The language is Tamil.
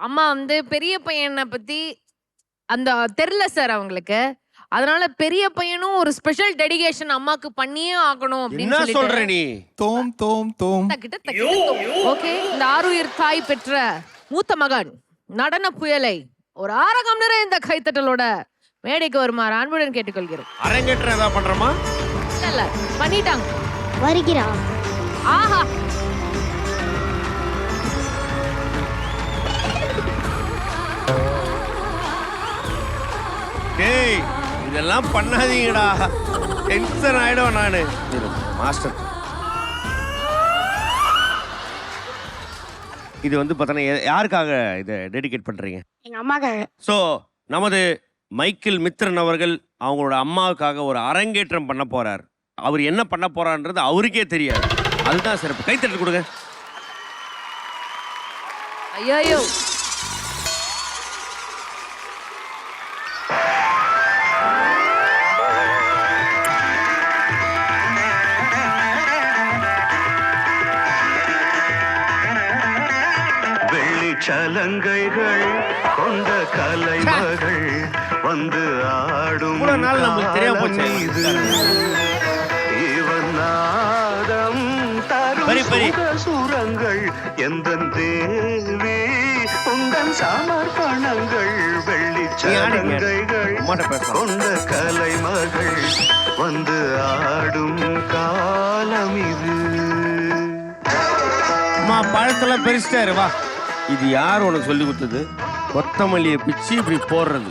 அம்மா வந்து பெரிய பையனை பத்தி அந்த தெரியல சார் அவங்களுக்கு. அதனால பெரிய பையனும் ஒரு ஸ்பெஷல் டெடிகேஷன் அம்மாக்கு பண்ணியே ஆகணும் அப்படின்னு என்ன சொல்ற சொல்லிட்டு நீ? தோம் தோம் தோம். ஓகே, இந்த ஆருயிர் தாய் பெற்ற மூத்த மகன் நடன புயலை ஒரு ஆரகம் நிறைந்த கைத்தட்டலோட மேடைக்கு வருமாறு அன்புடன் கேட்டுக்கொள்கிறோம். அரங்கேற்றம் ஏதாவது பண்றோமா? இல்ல பண்ணிட்டாங்க. வருகிறான். ஆஹா, டேய் இதெல்லாம் பண்ணாதீங்கடா, டென்ஷன் ஆயிடும் நானு. மாஸ்டர், இது வந்து பார்த்தோன்னா யாருக்காக இதை டெடிகேட் பண்றீங்க? எங்க அம்மாக்காக. ஸோ நமது மைக்கேல் மித்ரன் அவர்கள் அவங்களோட அம்மாவுக்காக ஒரு அரங்கேற்றம் பண்ண போறார். அவர் என்ன பண்ண போறான்றது அவருக்கே தெரியாது. அதுதான் சிறப்பு. கைத்தட்டு கொடுங்க. ஐயோ, சலங்கைகள் கொண்ட கலைமகள் வந்து ஆடும் இவ்வளவு நாள் நமக்கு தெரியாம போச்சு. இவன் நாதம் தரும் சுரங்கள் எந்தன் தேவி உந்தன் சமர்ப்பணங்கள் வெள்ளி சலங்கைகள் கொண்ட கலைமகள் வந்து ஆடும் காலம் இது. அம்மா பழத்தெல்லாம் பெருசிட்டாரு. வா, இது யார் உனக்கு சொல்லி கொடுத்தது? கொத்தமல்லியை பிச்சு இப்படி போடுறது.